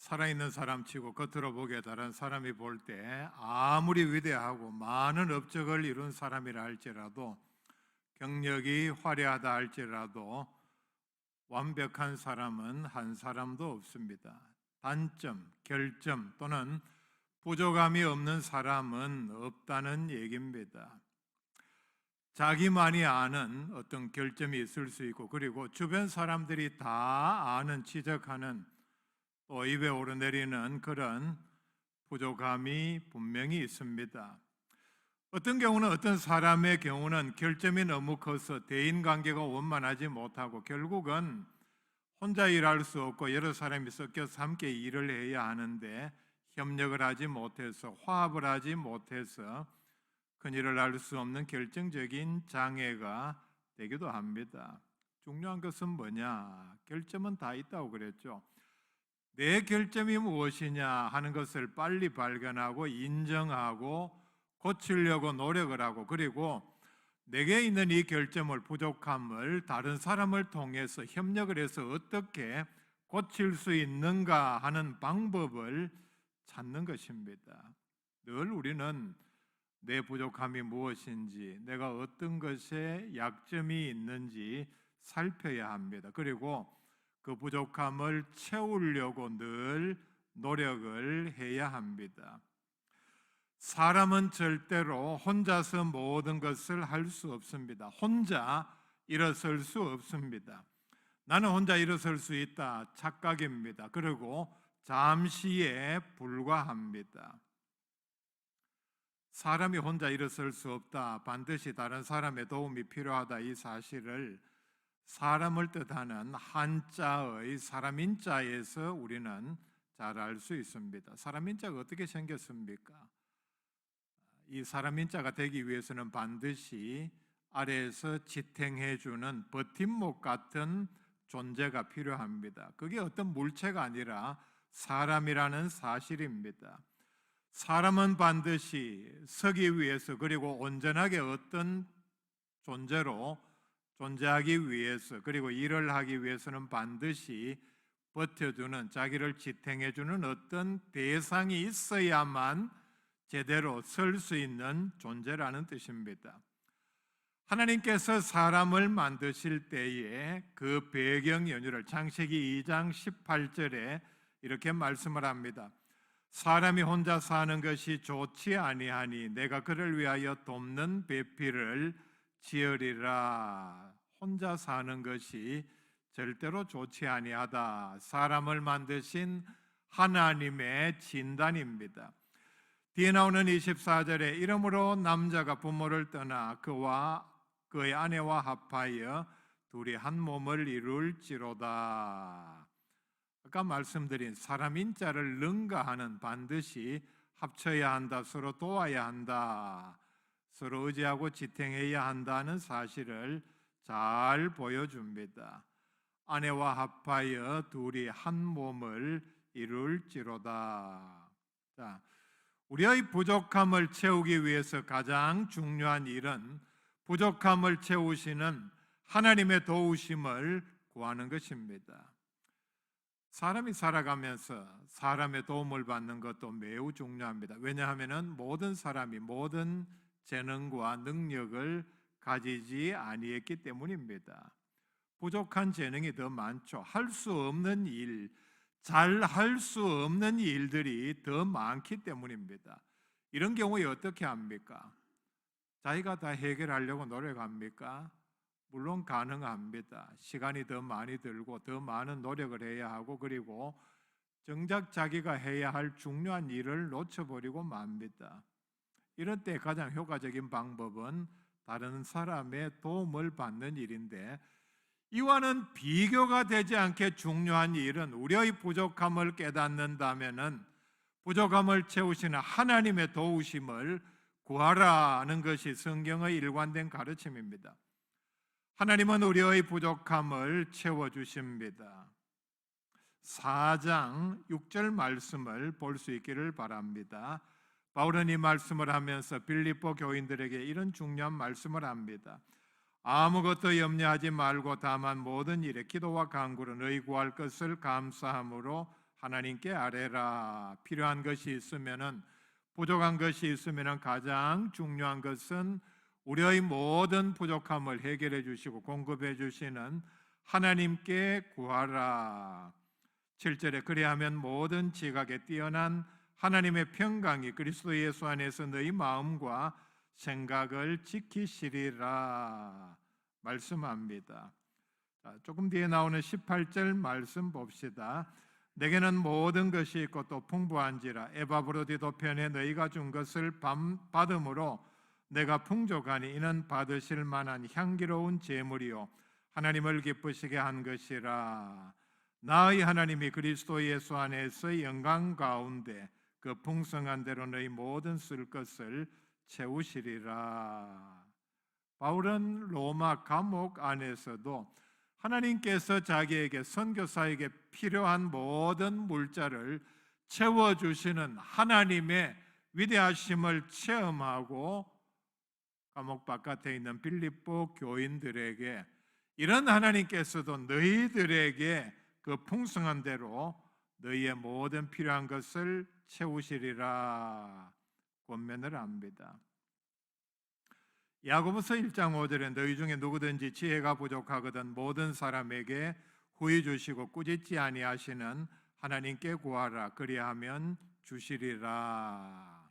살아있는 사람 치고 겉으로 보기에 다른 사람이 볼 때 아무리 위대하고 많은 업적을 이룬 사람이라 할지라도, 경력이 화려하다 할지라도 완벽한 사람은 한 사람도 없습니다. 단점, 결점 또는 부족함이 없는 사람은 없다는 얘기입니다. 자기만이 아는 어떤 결점이 있을 수 있고, 그리고 주변 사람들이 다 아는, 지적하는, 또 입에 오르내리는 그런 부족함이 분명히 있습니다. 어떤 경우는, 어떤 사람의 경우는 결점이 너무 커서 대인관계가 원만하지 못하고 결국은 혼자 일할 수 없고 여러 사람이 섞여서 함께 일을 해야 하는데 협력을 하지 못해서, 화합을 하지 못해서 큰일을 할 수 없는 결정적인 장애가 되기도 합니다. 중요한 것은 뭐냐? 결점은 다 있다고 그랬죠. 내 결점이 무엇이냐 하는 것을 빨리 발견하고 인정하고 고치려고 노력을 하고, 그리고 내게 있는 이 결점을, 부족함을 다른 사람을 통해서 협력을 해서 어떻게 고칠 수 있는가 하는 방법을 찾는 것입니다. 늘 우리는 내 부족함이 무엇인지, 내가 어떤 것에 약점이 있는지 살펴야 합니다. 그리고 그 부족함을 채우려고 늘 노력을 해야 합니다. 사람은 절대로 혼자서 모든 것을 할 수 없습니다. 혼자 일어설 수 없습니다. 나는 혼자 일어설 수 있다, 착각입니다. 그리고 잠시에 불과합니다. 사람이 혼자 일어설 수 없다, 반드시 다른 사람의 도움이 필요하다, 이 사실을 사람을 뜻하는 한자의 사람인자에서 우리는 잘 알 수 있습니다. 사람인자가 어떻게 생겼습니까? 이 사람인자가 되기 위해서는 반드시 아래에서 지탱해주는 버팀목 같은 존재가 필요합니다. 그게 어떤 물체가 아니라 사람이라는 사실입니다. 사람은 반드시 서기 위해서, 그리고 온전하게 어떤 존재로 존재하기 위해서, 그리고 일을 하기 위해서는 반드시 버텨주는, 자기를 지탱해주는 어떤 대상이 있어야만 제대로 설 수 있는 존재라는 뜻입니다. 하나님께서 사람을 만드실 때에 그 배경 연유를 창세기 2장 18절에 이렇게 말씀을 합니다. 사람이 혼자 사는 것이 좋지 아니하니 내가 그를 위하여 돕는 배필을 지으리라. 혼자 사는 것이 절대로 좋지 아니하다, 사람을 만드신 하나님의 진단입니다. 뒤에 나오는 24절에 이러므로 남자가 부모를 떠나 그와 그의 아내와 합하여 둘이 한 몸을 이룰지로다. 아까 말씀드린 사람인자를 능가하는, 반드시 합쳐야 한다, 서로 도와야 한다, 서로 의지하고 지탱해야 한다는 사실을 잘 보여줍니다. 아내와 합하여 둘이 한 몸을 이룰지로다. 자, 우리의 부족함을 채우기 위해서 가장 중요한 일은 부족함을 채우시는 하나님의 도우심을 구하는 것입니다. 사람이 살아가면서 사람의 도움을 받는 것도 매우 중요합니다. 왜냐하면 모든 사람이 모든 재능과 능력을 가지지 아니했기 때문입니다. 부족한 재능이 더 많죠. 할 수 없는 일, 잘 할 수 없는 일들이 더 많기 때문입니다. 이런 경우에 어떻게 합니까? 자기가 다 해결하려고 노력합니까? 물론 가능합니다. 시간이 더 많이 들고 더 많은 노력을 해야 하고, 그리고 정작 자기가 해야 할 중요한 일을 놓쳐버리고 맙니다. 이럴 때 가장 효과적인 방법은 다른 사람의 도움을 받는 일인데, 이와는 비교가 되지 않게 중요한 일은 우리의 부족함을 깨닫는다면은 부족함을 채우시는 하나님의 도우심을 구하라는 것이 성경의 일관된 가르침입니다. 하나님은 우리의 부족함을 채워주십니다. 4장 6절 말씀을 볼 수 있기를 바랍니다. 바울은 이 말씀을 하면서 빌립보 교인들에게 이런 중요한 말씀을 합니다. 아무것도 염려하지 말고 다만 모든 일에 기도와 간구로 너희 구할 것을 감사함으로 하나님께 아뢰라. 필요한 것이 있으면은, 부족한 것이 있으면은 가장 중요한 것은 우리의 모든 부족함을 해결해 주시고 공급해 주시는 하나님께 구하라. 7절에 그리하면 모든 지각에 뛰어난 하나님의 평강이 그리스도 예수 안에서 너희 마음과 생각을 지키시리라 말씀합니다. 조금 뒤에 나오는 18절 말씀 봅시다. 내게는 모든 것이 있고 또 풍부한지라 에바브로디도 편에 너희가 준 것을 받음으로 내가 풍족하니 이는 받으실 만한 향기로운 제물이요 하나님을 기쁘시게 한 것이라. 나의 하나님이 그리스도 예수 안에서 영광 가운데 그 풍성한 대로 너희 모든 쓸 것을 채우시리라. 바울은 로마 감옥 안에서도 하나님께서 자기에게 선교사에게 필요한 모든 물자를 채워주시는 하나님의 위대하심을 체험하고 감옥 바깥에 있는 빌립보 교인들에게 이런 하나님께서도 너희들에게 그 풍성한 대로 너희의 모든 필요한 것을 채우시리라 권면을 합니다. 야고보서 1장 5절에 너희 중에 누구든지 지혜가 부족하거든 모든 사람에게 후히 주시고 꾸짖지 아니하시는 하나님께 구하라 그리하면 주시리라.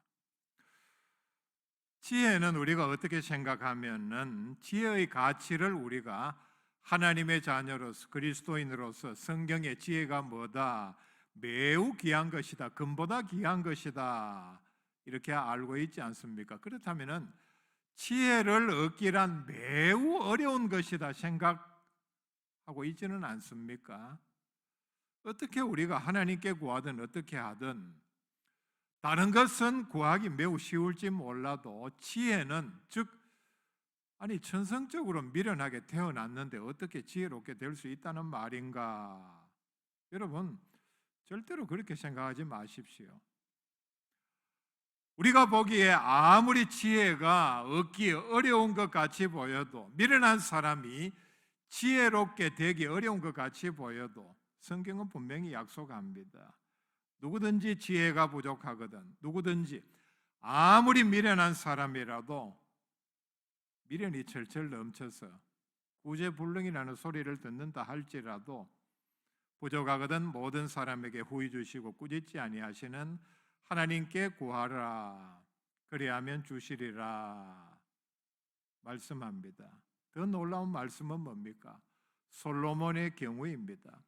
지혜는 우리가 어떻게 생각하면은 지혜의 가치를 우리가 하나님의 자녀로서 그리스도인으로서 성경의 지혜가 뭐다? 매우 귀한 것이다. 금보다 귀한 것이다. 이렇게 알고 있지 않습니까? 그렇다면은 지혜를 얻기란 매우 어려운 것이다 생각하고 있지는 않습니까? 어떻게 우리가 하나님께 구하든 어떻게 하든 다른 것은 구하기 매우 쉬울지 몰라도 지혜는 즉 천성적으로 미련하게 태어났는데 어떻게 지혜롭게 될 수 있다는 말인가? 여러분 절대로 그렇게 생각하지 마십시오. 우리가 보기에 아무리 지혜가 얻기 어려운 것 같이 보여도 미련한 사람이 지혜롭게 되기 어려운 것 같이 보여도 성경은 분명히 약속합니다. 누구든지 지혜가 부족하거든 누구든지 아무리 미련한 사람이라도 미련이 철철 넘쳐서 구제불능이라는 소리를 듣는다 할지라도 부족하거든 모든 사람에게 후히 주시고 꾸짖지 아니하시는 하나님께 구하라 그리하면 주시리라 말씀합니다. 더 놀라운 말씀은 뭡니까? 솔로몬의 경우입니다.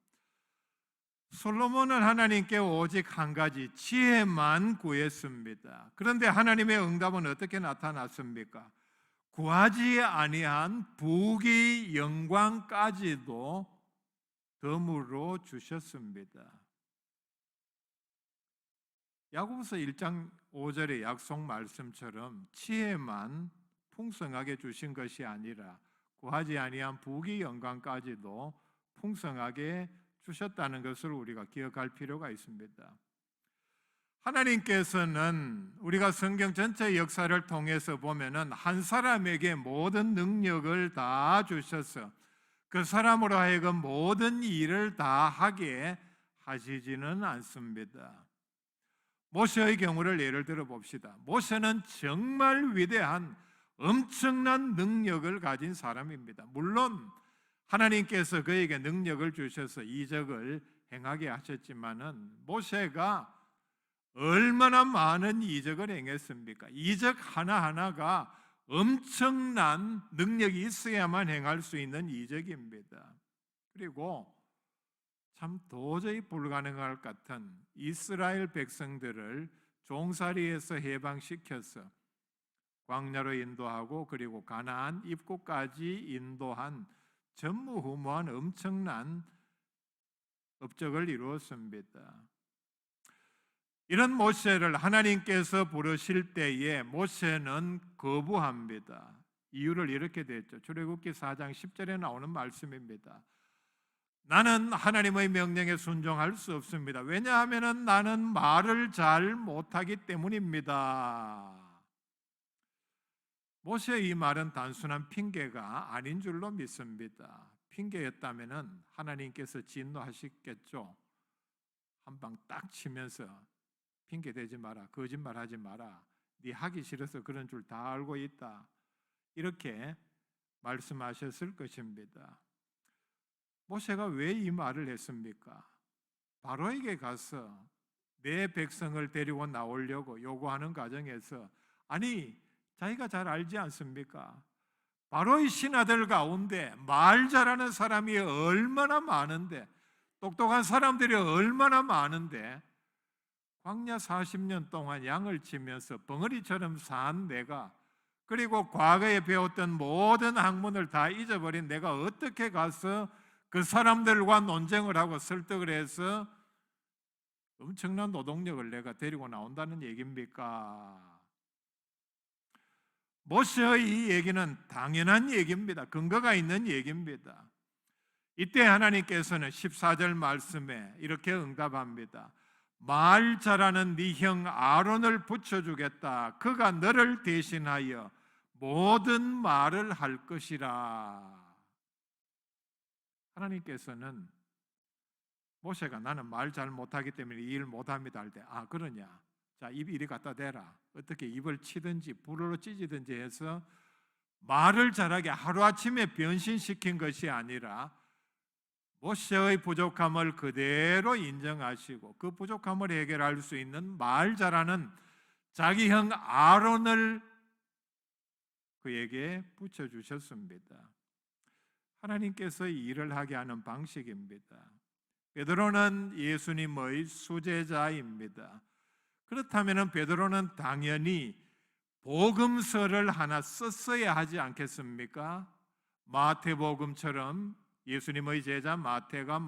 솔로몬은 하나님께 오직 한 가지 지혜만 구했습니다. 그런데 하나님의 응답은 어떻게 나타났습니까? 구하지 아니한 부귀 영광까지도 덤으로 주셨습니다. 야고보서 1장 5절의 약속 말씀처럼 지혜만 풍성하게 주신 것이 아니라 구하지 아니한 부귀 영광까지도 풍성하게 주셨다는 것을 우리가 기억할 필요가 있습니다. 하나님께서는 우리가 성경 전체 역사를 통해서 보면은 한 사람에게 모든 능력을 다 주셔서 그 사람으로 하여금 모든 일을 다 하게 하시지는 않습니다. 모세의 경우를 예를 들어 봅시다. 모세는 정말 위대한 엄청난 능력을 가진 사람입니다. 물론 하나님께서 그에게 능력을 주셔서 이적을 행하게 하셨지만은 모세가 얼마나 많은 이적을 행했습니까? 이적 하나하나가 엄청난 능력이 있어야만 행할 수 있는 이적입니다. 그리고 참 도저히 불가능할 것 같은 이스라엘 백성들을 종살이에서 해방시켜서 광야로 인도하고 그리고 가나안 입구까지 인도한 전무후무한 엄청난 업적을 이루었습니다. 이런 모세를 하나님께서 부르실 때에 모세는 거부합니다. 이유를 이렇게 됐죠. 출애굽기 4장 10절에 나오는 말씀입니다. 나는 하나님의 명령에 순종할 수 없습니다. 왜냐하면 나는 말을 잘 못하기 때문입니다. 모세의 이 말은 단순한 핑계가 아닌 줄로 믿습니다. 핑계였다면 하나님께서 진노하셨겠죠. 한 방 딱 치면서 핑계 대지 마라, 거짓말하지 마라, 네 하기 싫어서 그런 줄 다 알고 있다, 이렇게 말씀하셨을 것입니다. 모세가 왜 이 말을 했습니까? 바로에게 가서 내 백성을 데리고 나오려고 요구하는 과정에서, 아니 자기가 잘 알지 않습니까? 바로의 신하들 가운데 말 잘하는 사람이 얼마나 많은데, 똑똑한 사람들이 얼마나 많은데, 광야 40년 동안 양을 치면서 벙어리처럼 산 내가, 그리고 과거에 배웠던 모든 학문을 다 잊어버린 내가 어떻게 가서 그 사람들과 논쟁을 하고 설득을 해서 엄청난 노동력을 내가 데리고 나온다는 얘기입니까? 모세의 이 얘기는 당연한 얘기입니다. 근거가 있는 얘기입니다. 이때 하나님께서는 14절 말씀에 이렇게 응답합니다. 말 잘하는 네 형 아론을 붙여주겠다. 그가 너를 대신하여 모든 말을 할 것이라. 하나님께서는 모세가 나는 말 잘 못하기 때문에 이 일 못합니다 할 때, 아 그러냐, 자 입 이리 갖다 대라, 어떻게 입을 치든지 불로 찢이든지 해서 말을 잘하게 하루아침에 변신시킨 것이 아니라 모세의 부족함을 그대로 인정하시고 그 부족함을 해결할 수 있는 말 잘하는 자기 형 아론을 그에게 붙여주셨습니다. 하나님께서 일을 하게 하는 방식입니다. 베드로는 예수님의 수제자입니다. 그렇다면 베드로는 당연히 복음서를 하나 썼어야 하지 않겠습니까? 마태복음처럼 예수님의 제자 마태가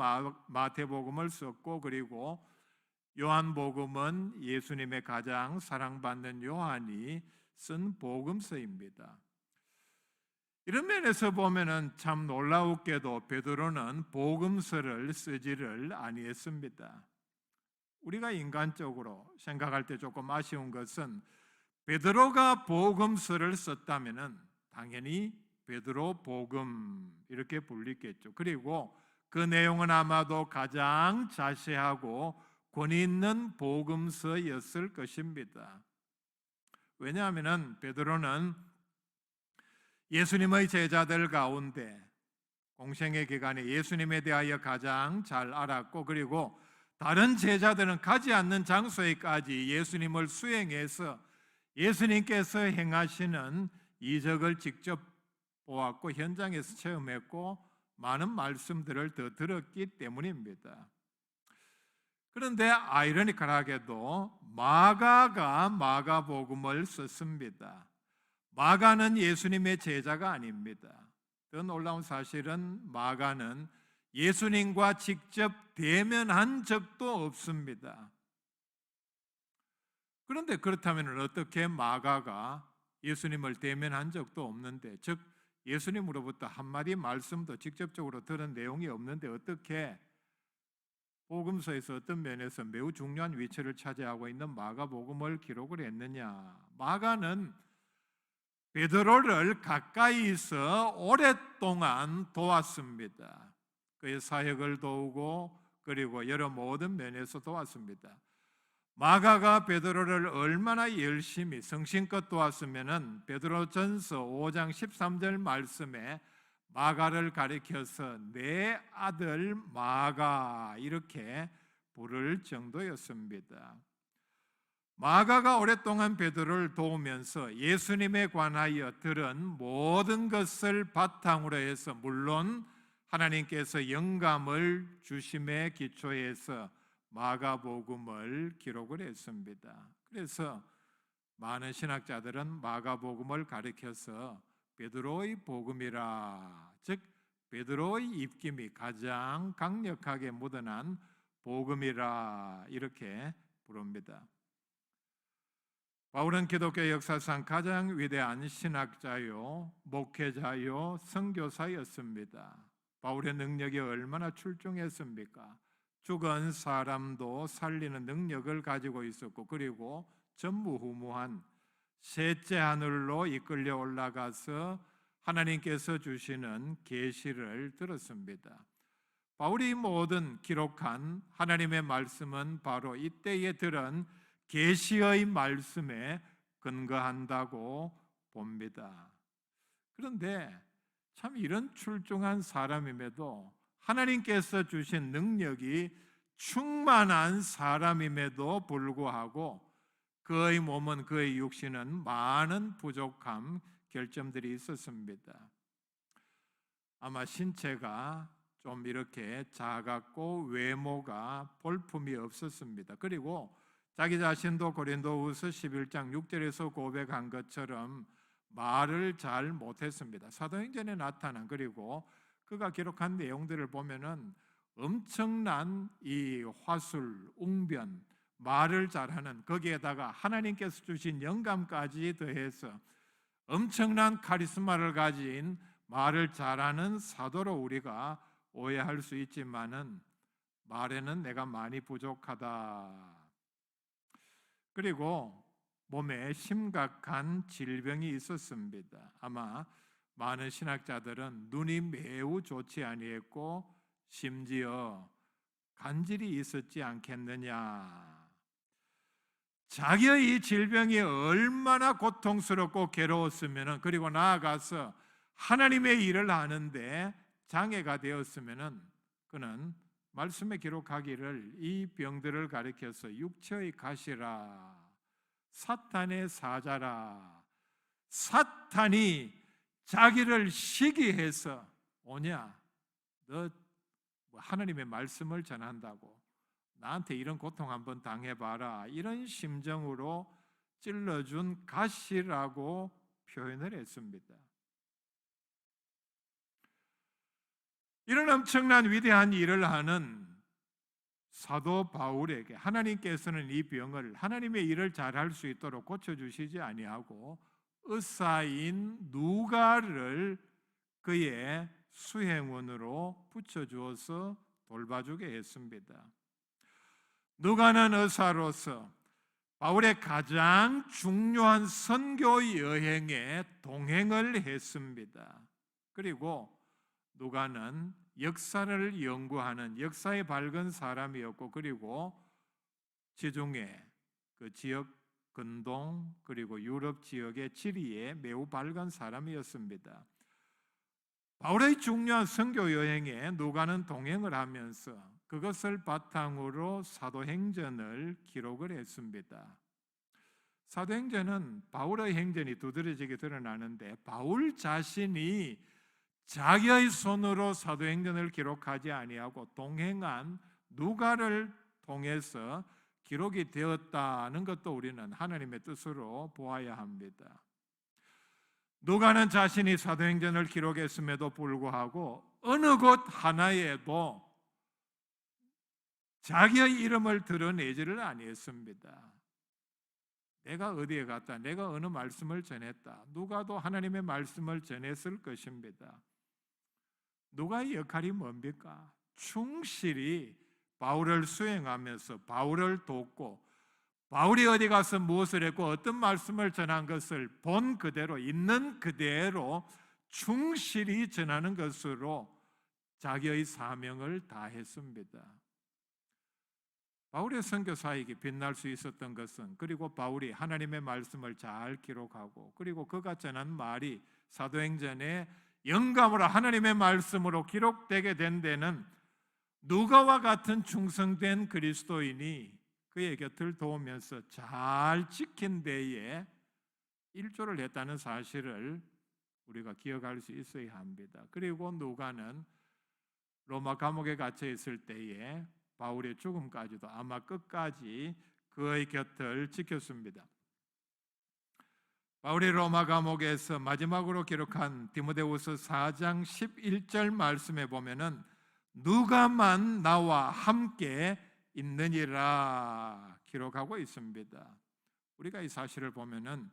마태복음을 썼고, 그리고 요한복음은 예수님의 가장 사랑받는 요한이 쓴 복음서입니다. 이런 면에서 보면은 참 놀라웠게도 베드로는 복음서를 쓰지를 아니했습니다. 우리가 인간적으로 생각할 때 조금 아쉬운 것은 베드로가 복음서를 썼다면은 당연히 베드로 복음 이렇게 불리겠죠. 그리고 그 내용은 아마도 가장 자세하고 권위 있는 복음서였을 것입니다. 왜냐하면 베드로는 예수님의 제자들 가운데 공생의 기간에 예수님에 대하여 가장 잘 알았고, 그리고 다른 제자들은 가지 않는 장소에까지 예수님을 수행해서 예수님께서 행하시는 이적을 직접 보았고 현장에서 체험했고 많은 말씀들을 더 들었기 때문입니다. 그런데 아이러니컬하게도 마가가 마가복음을 썼습니다. 마가는 예수님의 제자가 아닙니다. 더 놀라운 사실은 마가는 예수님과 직접 대면한 적도 없습니다. 그런데 그렇다면 어떻게 마가가 예수님을 대면한 적도 없는데, 즉 예수님으로부터 한마디 말씀도 직접적으로 들은 내용이 없는데 어떻게 복음서에서 어떤 면에서 매우 중요한 위치를 차지하고 있는 마가복음을 기록을 했느냐? 마가는 베드로를 가까이서 오랫동안 도왔습니다. 그의 사역을 도우고 그리고 여러 모든 면에서 도왔습니다. 마가가 베드로를 얼마나 열심히 성심껏 도왔으면은 베드로전서 5장 13절 말씀에 마가를 가리켜서 내 아들 마가 이렇게 부를 정도였습니다. 마가가 오랫동안 베드로를 도우면서 예수님에 관하여 들은 모든 것을 바탕으로 해서, 물론 하나님께서 영감을 주심에 기초해서 마가복음을 기록을 했습니다. 그래서 많은 신학자들은 마가복음을 가리켜서 베드로의 복음이라, 즉 베드로의 입김이 가장 강력하게 묻어난 복음이라 이렇게 부릅니다. 바울은 기독교 역사상 가장 위대한 신학자요, 목회자요, 선교사였습니다. 바울의 능력이 얼마나 출중했습니까? 죽은 사람도 살리는 능력을 가지고 있었고, 그리고 전무후무한 셋째 하늘로 이끌려 올라가서 하나님께서 주시는 계시를 들었습니다. 바울이 모든 기록한 하나님의 말씀은 바로 이때에 들은 계시의 말씀에 근거한다고 봅니다. 그런데 참 이런 출중한 사람임에도, 하나님께서 주신 능력이 충만한 사람임에도 불구하고 그의 몸은, 그의 육신은 많은 부족함, 결점들이 있었습니다. 아마 신체가 좀 이렇게 작았고 외모가 볼품이 없었습니다. 그리고 자기 자신도 고린도후서 11장 6절에서 고백한 것처럼 말을 잘 못했습니다. 사도행전에 나타난, 그리고 그가 기록한 내용들을 보면은 엄청난 이 화술, 웅변, 말을 잘하는, 거기에다가 하나님께서 주신 영감까지 더해서 엄청난 카리스마를 가진 말을 잘하는 사도로 우리가 오해할 수 있지만은 말에는 내가 많이 부족하다. 그리고 몸에 심각한 질병이 있었습니다. 아마 많은 신학자들은 눈이 매우 좋지 아니했고 심지어 간질이 있었지 않겠느냐. 자기의 이 질병이 얼마나 고통스럽고 괴로웠으면, 그리고 나아가서 하나님의 일을 하는데 장애가 되었으면, 그는 말씀에 기록하기를 이 병들을 가리켜서 육체의 가시라, 사탄의 사자라, 사탄이 자기를 시기해서 오냐, 너 하나님의 말씀을 전한다고 나한테 이런 고통 한번 당해봐라, 이런 심정으로 찔러준 가시라고 표현을 했습니다. 이런 엄청난 위대한 일을 하는 사도 바울에게 하나님께서는 이 병을, 하나님의 일을 잘할 수 있도록 고쳐주시지 아니하고 의사인 누가를 그의 수행원으로 붙여주어서 돌봐주게 했습니다. 누가는 의사로서 바울의 가장 중요한 선교 여행에 동행을 했습니다. 그리고 누가는 역사를 연구하는 역사에 밝은 사람이었고, 그리고 지중해 그 지역, 근동, 그리고 유럽 지역의 지리에 매우 밝은 사람이었습니다. 바울의 중요한 선교 여행에 누가는 동행을 하면서 그것을 바탕으로 사도행전을 기록을 했습니다. 사도행전은 바울의 행전이 두드러지게 드러나는데, 바울 자신이 자기의 손으로 사도행전을 기록하지 아니하고 동행한 누가를 통해서 기록이 되었다는 것도 우리는 하나님의 뜻으로 보아야 합니다. 누가는 자신이 사도행전을 기록했음에도 불구하고 어느 곳 하나에도 자기의 이름을 드러내지를 아니했습니다. 내가 어디에 갔다, 내가 어느 말씀을 전했다, 누가도 하나님의 말씀을 전했을 것입니다. 누가의 역할이 뭡니까? 충실히 바울을 수행하면서 바울을 돕고, 바울이 어디 가서 무엇을 했고 어떤 말씀을 전한 것을 본 그대로, 있는 그대로 충실히 전하는 것으로 자기의 사명을 다했습니다. 바울의 선교 사역이 빛날 수 있었던 것은, 그리고 바울이 하나님의 말씀을 잘 기록하고, 그리고 그가 전한 말이 사도행전에 영감으로 하나님의 말씀으로 기록되게 된 데는 누가와 같은 충성된 그리스도인이 그의 곁을 도우면서 잘 지킨 데에 일조를 했다는 사실을 우리가 기억할 수 있어야 합니다. 그리고 누가는 로마 감옥에 갇혀 있을 때에 바울의 죽음까지도 아마 끝까지 그의 곁을 지켰습니다. 바울이 로마 감옥에서 마지막으로 기록한 디모데후서 4장 11절 말씀에 보면은 누가만 나와 함께 있느니라 기록하고 있습니다. 우리가 이 사실을 보면은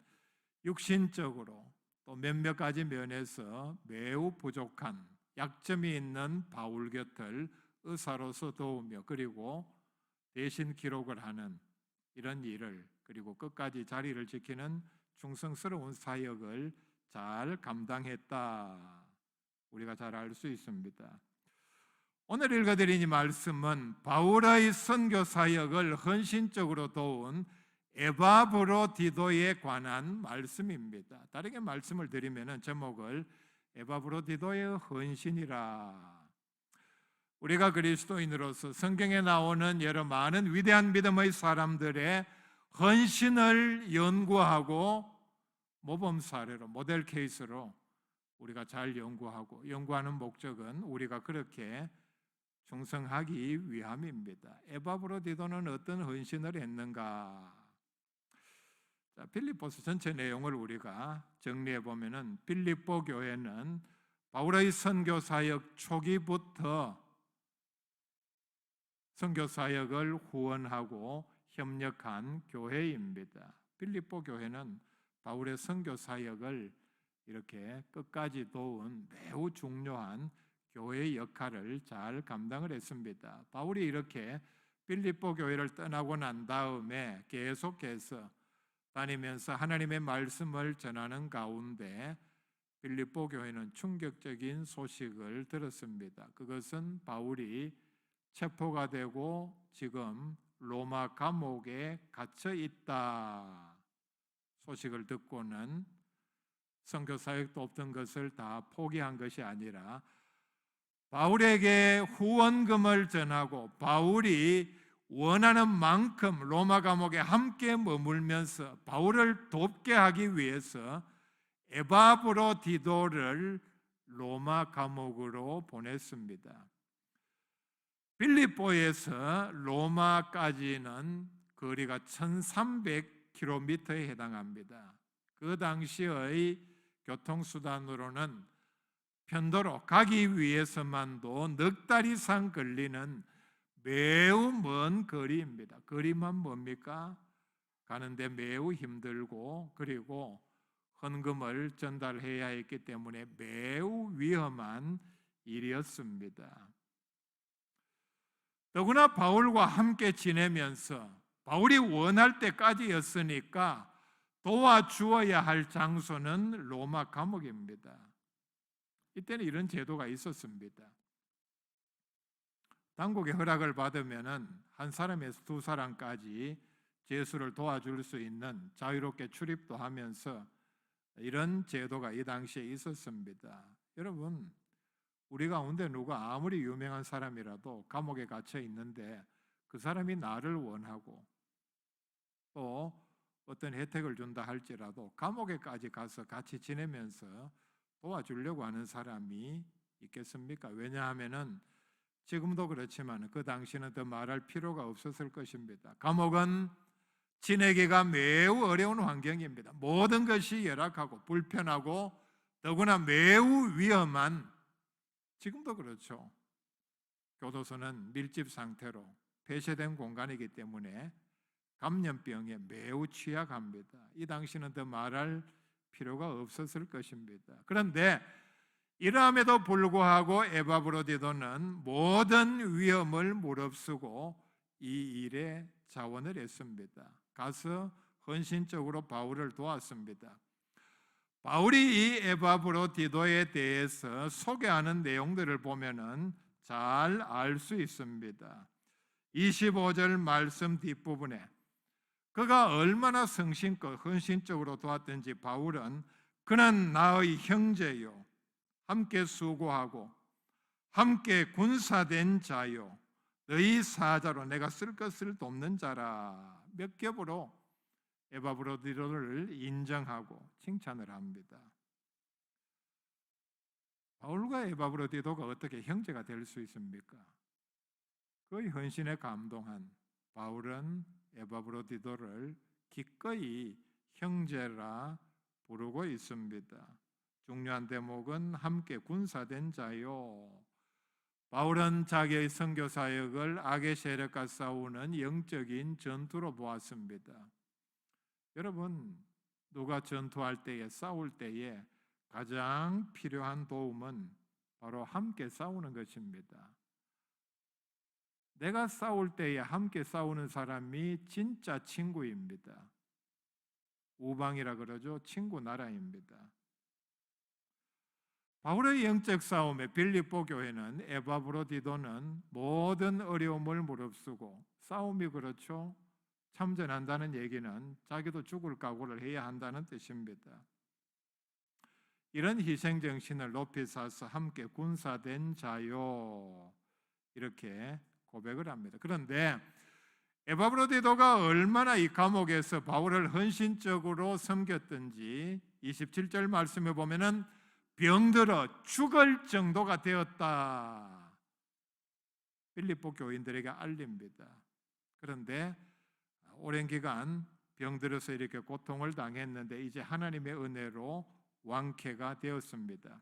육신적으로 또 몇몇 가지 면에서 매우 부족한, 약점이 있는 바울 곁을 의사로서 도우며, 그리고 대신 기록을 하는 이런 일을, 그리고 끝까지 자리를 지키는 충성스러운 사역을 잘 감당했다, 우리가 잘 알 수 있습니다. 오늘 읽어드린 이 말씀은 바울의 선교 사역을 헌신적으로 도운 에바브로디도에 관한 말씀입니다. 다르게 말씀을 드리면 제목을 에바브로디도의 헌신이라. 우리가 그리스도인으로서 성경에 나오는 여러 많은 위대한 믿음의 사람들의 헌신을 연구하고 모범 사례로, 모델 케이스로 우리가 잘 연구하는 목적은 우리가 그렇게 충성하기 위함입니다. 에바브로디도는 어떤 헌신을 했는가? 자, 빌립보서 전체 내용을 우리가 정리해 보면은 빌립보 교회는 바울의 선교 사역 초기부터 선교 사역을 후원하고 협력한 교회입니다. 빌립보 교회는 바울의 선교 사역을 이렇게 끝까지 도운 매우 중요한 교회의 역할을 잘 감당을 했습니다. 바울이 이렇게 빌립보 교회를 떠나고 난 다음에 계속해서 다니면서 하나님의 말씀을 전하는 가운데 빌립보 교회는 충격적인 소식을 들었습니다. 그것은 바울이 체포가 되고 지금 로마 감옥에 갇혀 있다 소식을 듣고는 선교 사역도 없던 것을 다 포기한 것이 아니라 바울에게 후원금을 전하고 바울이 원하는 만큼 로마 감옥에 함께 머물면서 바울을 돕게 하기 위해서 에바브로디도를 로마 감옥으로 보냈습니다. 빌립보에서 로마까지는 거리가 1300km에 해당합니다. 그 당시의 교통수단으로는 편도로 가기 위해서만도 넉 달 이상 걸리는 매우 먼 거리입니다. 거리만 뭡니까? 가는데 매우 힘들고 그리고 헌금을 전달해야 했기 때문에 매우 위험한 일이었습니다. 더구나 바울과 함께 지내면서 바울이 원할 때까지였으니까 도와주어야 할 장소는 로마 감옥입니다. 이때는 이런 제도가 있었습니다. 당국의 허락을 받으면 한 사람에서 두 사람까지 제수를 도와줄 수 있는 자유롭게 출입도 하면서 이런 제도가 이 당시에 있었습니다. 여러분, 우리 가운데 누가 아무리 유명한 사람이라도 감옥에 갇혀 있는데 그 사람이 나를 원하고 또 어떤 혜택을 준다 할지라도 감옥에까지 가서 같이 지내면서 도와주려고 하는 사람이 있겠습니까? 왜냐하면은 지금도 그렇지만 그 당시는 더 말할 필요가 없었을 것입니다. 감옥은 지내기가 매우 어려운 환경입니다. 모든 것이 열악하고 불편하고 더구나 매우 위험한, 지금도 그렇죠. 교도소는 밀집 상태로 폐쇄된 공간이기 때문에 감염병에 매우 취약합니다. 이 당시는 더 말할 필요가 없었을 것입니다. 그런데 이러함에도 불구하고 에바브로디도는 모든 위험을 무릅쓰고 이 일에 자원을 했습니다. 가서 헌신적으로 바울을 도왔습니다. 바울이 이 에바브로디도에 대해서 소개하는 내용들을 보면은 잘 알 수 있습니다. 25절 말씀 뒷부분에 그가 얼마나 성심껏 헌신적으로 도왔던지 바울은 그는 나의 형제요 함께 수고하고 함께 군사된 자요 너희 사자로 내가 쓸 것을 돕는 자라 몇 겹으로 에바브로디도를 인정하고 칭찬을 합니다. 바울과 에바브로디도가 어떻게 형제가 될 수 있습니까? 그 헌신에 감동한 바울은 에바브로디도를 기꺼이 형제라 부르고 있습니다. 중요한 대목은 함께 군사된 자요. 바울은 자기의 선교 사역을 악의 세력과 싸우는 영적인 전투로 보았습니다. 여러분, 누가 전투할 때에 싸울 때에 가장 필요한 도움은 바로 함께 싸우는 것입니다. 내가 싸울 때에 함께 싸우는 사람이 진짜 친구입니다. 우방이라 그러죠. 친구 나라입니다. 바울의 영적 싸움에 빌립보 교회는 에바브로디도는 모든 어려움을 무릅쓰고, 싸움이 그렇죠. 참전한다는 얘기는 자기도 죽을 각오를 해야 한다는 뜻입니다. 이런 희생 정신을 높이 사서 함께 군사된 자요, 이렇게 고백을 합니다. 그런데 에바브로디도가 얼마나 이 감옥에서 바울을 헌신적으로 섬겼던지 27절 말씀에 보면은 병들어 죽을 정도가 되었다, 빌립보 교인들에게 알립니다. 그런데 오랜 기간 병들어서 이렇게 고통을 당했는데 이제 하나님의 은혜로 완쾌가 되었습니다.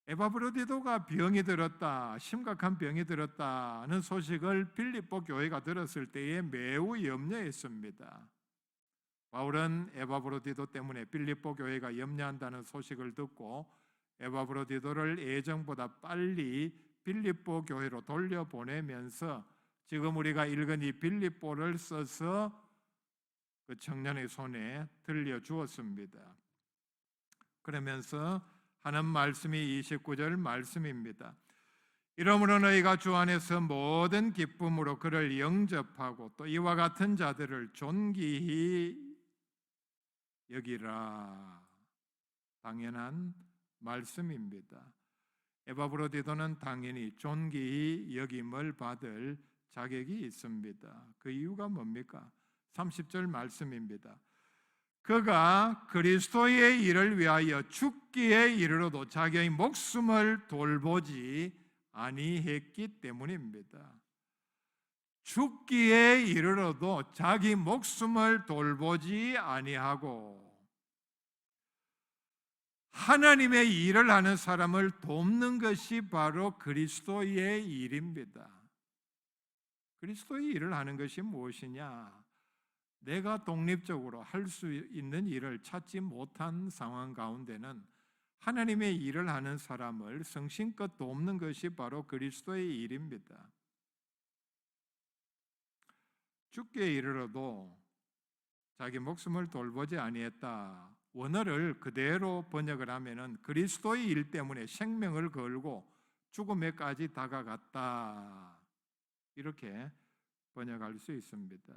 에바브로디도가 병이 들었다, 심각한 병이 들었다는 소식을 빌립보 교회가 들었을 때에 매우 염려했습니다. 바울은 에바브로디도 때문에 빌립보 교회가 염려한다는 소식을 듣고 에바브로디도를 예정보다 빨리 빌립보 교회로 돌려보내면서 지금 우리가 읽은 이 빌립보를 써서 그 청년의 손에 들려주었습니다. 그러면서 하는 말씀이 29절 말씀입니다. 이러므로 너희가 주 안에서 모든 기쁨으로 그를 영접하고 또 이와 같은 자들을 존귀히 여기라. 당연한 말씀입니다. 에바브로디도는 당연히 존귀히 여김을 받을 자격이 있습니다. 그 이유가 뭡니까? 30절 말씀입니다. 그가 그리스도의 일을 위하여 죽기에 이르러도 자기의 목숨을 돌보지 아니했기 때문입니다. 죽기에 이르러도 자기 목숨을 돌보지 아니하고, 하나님의 일을 하는 사람을 돕는 것이 바로 그리스도의 일입니다. 그리스도의 일을 하는 것이 무엇이냐? 내가 독립적으로 할 수 있는 일을 찾지 못한 상황 가운데는 하나님의 일을 하는 사람을 성심껏 돕는 것이 바로 그리스도의 일입니다. 죽기에 이르러도 자기 목숨을 돌보지 아니했다. 원어를 그대로 번역을 하면은 그리스도의 일 때문에 생명을 걸고 죽음에까지 다가갔다, 이렇게 번역할 수 있습니다.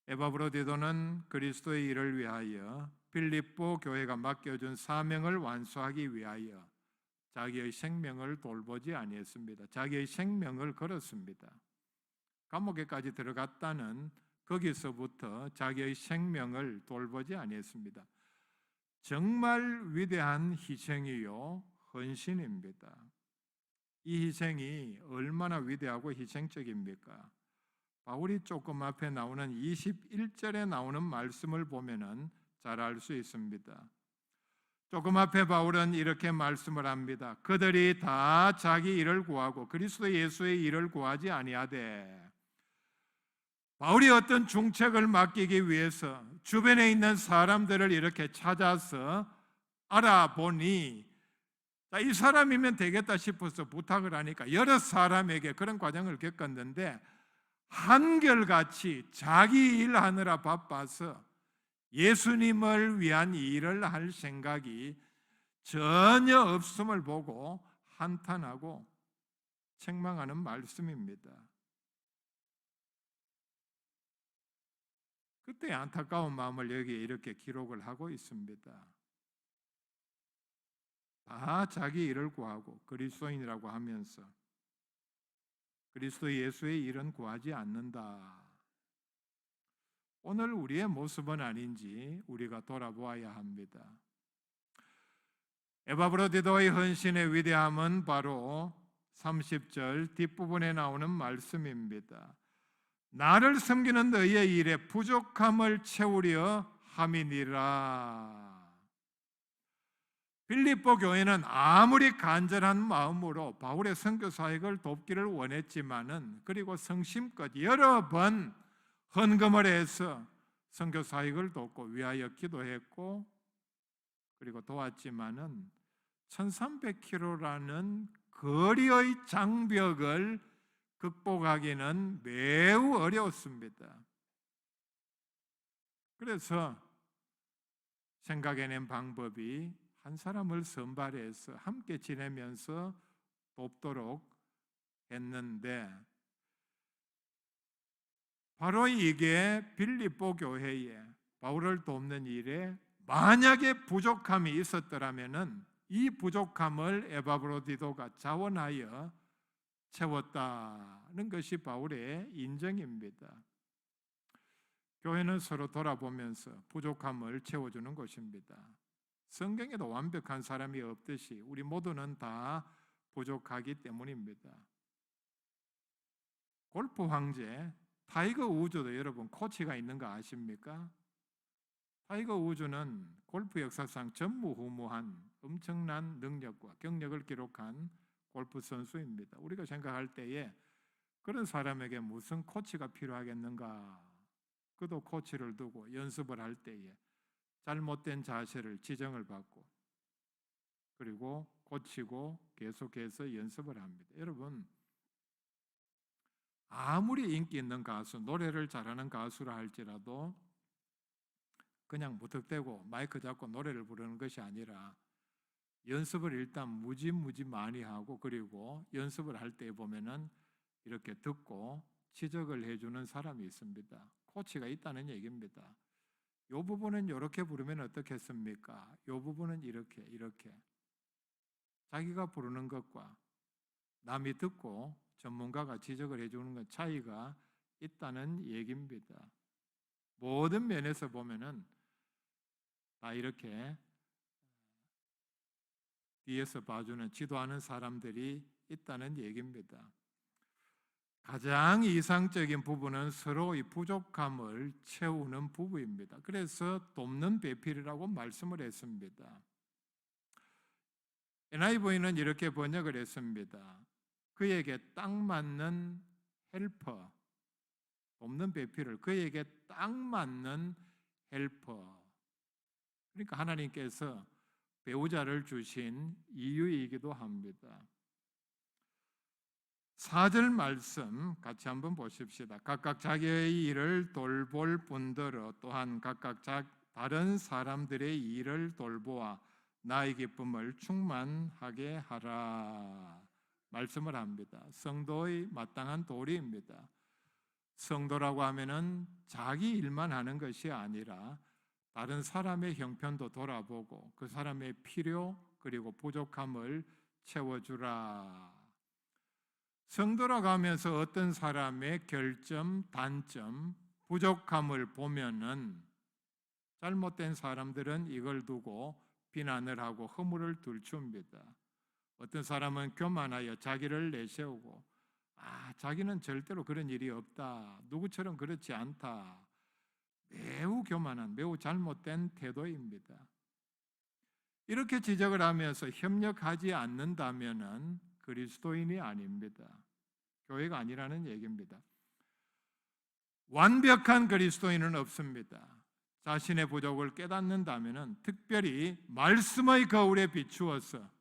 에바브로디도는 그리스도의 일을 위하여 빌립보 교회가 맡겨준 사명을 완수하기 위하여 자기의 생명을 돌보지 아니했습니다. 자기의 생명을 걸었습니다. 감옥에까지 들어갔다는 거기서부터 자기의 생명을 돌보지 아니했습니다. 정말 위대한 희생이요 헌신입니다. 이 희생이 얼마나 위대하고 희생적입니까? 바울이 조금 앞에 나오는 21절에 나오는 말씀을 보면은 잘 알 수 있습니다. 조금 앞에 바울은 이렇게 말씀을 합니다. 그들이 다 자기 일을 구하고 그리스도 예수의 일을 구하지 아니하되, 바울이 어떤 중책을 맡기기 위해서 주변에 있는 사람들을 이렇게 찾아서 알아보니 이 사람이면 되겠다 싶어서 부탁을 하니까 여러 사람에게 그런 과정을 겪었는데, 한결같이 자기 일하느라 바빠서 예수님을 위한 일을 할 생각이 전혀 없음을 보고 한탄하고 책망하는 말씀입니다. 그때 안타까운 마음을 여기에 이렇게 기록을 하고 있습니다. 다 자기 일을 구하고 그리스도인이라고 하면서 그리스도 예수의 일은 구하지 않는다. 오늘 우리의 모습은 아닌지 우리가 돌아보아야 합니다. 에바브로디도의 헌신의 위대함은 바로 30절 뒷부분에 나오는 말씀입니다. 나를 섬기는 너희의 일에 부족함을 채우려 함이니라. 빌립보 교회는 아무리 간절한 마음으로 바울의 선교 사역을 돕기를 원했지만은, 그리고 성심껏 여러 번 헌금을 해서 선교 사역을 돕고 위하여 기도했고 그리고 도왔지만은 1300km라는 거리의 장벽을 극복하기는 매우 어려웠습니다. 그래서 생각해낸 방법이 한 사람을 선발해서 함께 지내면서 돕도록 했는데, 바로 이게 빌립보 교회에 바울을 돕는 일에 만약에 부족함이 있었더라면은 이 부족함을 에바브로디도가 자원하여 채웠다는 것이 바울의 인정입니다. 교회는 서로 돌아보면서 부족함을 채워주는 것입니다. 성경에도 완벽한 사람이 없듯이 우리 모두는 다 부족하기 때문입니다. 골프 황제 타이거 우즈도 여러분 코치가 있는 거 아십니까? 타이거 우즈는 골프 역사상 전무후무한 엄청난 능력과 경력을 기록한 골프 선수입니다. 우리가 생각할 때에 그런 사람에게 무슨 코치가 필요하겠는가? 그도 코치를 두고 연습을 할 때에 잘못된 자세를 지정을 받고 그리고 고치고 계속해서 연습을 합니다. 여러분, 아무리 인기 있는 가수, 노래를 잘하는 가수라 할지라도 그냥 무턱대고 마이크 잡고 노래를 부르는 것이 아니라 연습을 일단 무지 많이 하고, 그리고 연습을 할 때 보면은 이렇게 듣고 지적을 해주는 사람이 있습니다. 코치가 있다는 얘기입니다. 이 부분은 이렇게 부르면 어떻겠습니까? 이 부분은 이렇게 자기가 부르는 것과 남이 듣고 전문가가 지적을 해주는 것 차이가 있다는 얘기입니다. 모든 면에서 보면은 다 이렇게 뒤에서 봐주는, 지도하는 사람들이 있다는 얘기입니다. 가장 이상적인 부분은 서로의 부족함을 채우는 부부입니다. 그래서 돕는 배필이라고 말씀을 했습니다. NIV는 이렇게 번역을 했습니다. 그에게 딱 맞는 헬퍼, 돕는 배필을 그에게 딱 맞는 헬퍼. 그러니까 하나님께서 배우자를 주신 이유이기도 합니다. 4절 말씀 같이 한번 보십시다. 각각 자기의 일을 돌볼 뿐더러 또한 각각 다른 사람들의 일을 돌보아 나의 기쁨을 충만하게 하라 말씀을 합니다. 성도의 마땅한 도리입니다. 성도라고 하면은 자기 일만 하는 것이 아니라 다른 사람의 형편도 돌아보고 그 사람의 필요 그리고 부족함을 채워주라. 성도라고 하면서 어떤 사람의 결점, 단점, 부족함을 보면은 잘못된 사람들은 이걸 두고 비난을 하고 허물을 들춥니다. 어떤 사람은 교만하여 자기를 내세우고 자기는 절대로 그런 일이 없다. 누구처럼 그렇지 않다. 매우 교만한, 매우 잘못된 태도입니다. 이렇게 지적을 하면서 협력하지 않는다면은 그리스도인이 아닙니다. 교회가 아니라는 얘기입니다. 완벽한 그리스도인은 없습니다. 자신의 부족을 깨닫는다면은 특별히 말씀의 거울에 비추어서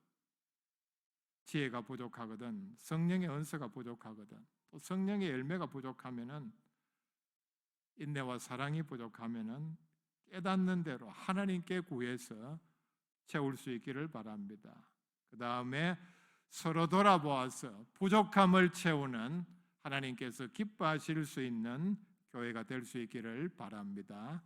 지혜가 부족하거든, 성령의 은사가 부족하거든, 또 성령의 열매가 부족하면은 인내와 사랑이 부족하면은 깨닫는 대로 하나님께 구해서 채울 수 있기를 바랍니다. 그 다음에 서로 돌아보아서 부족함을 채우는 하나님께서 기뻐하실 수 있는 교회가 될 수 있기를 바랍니다.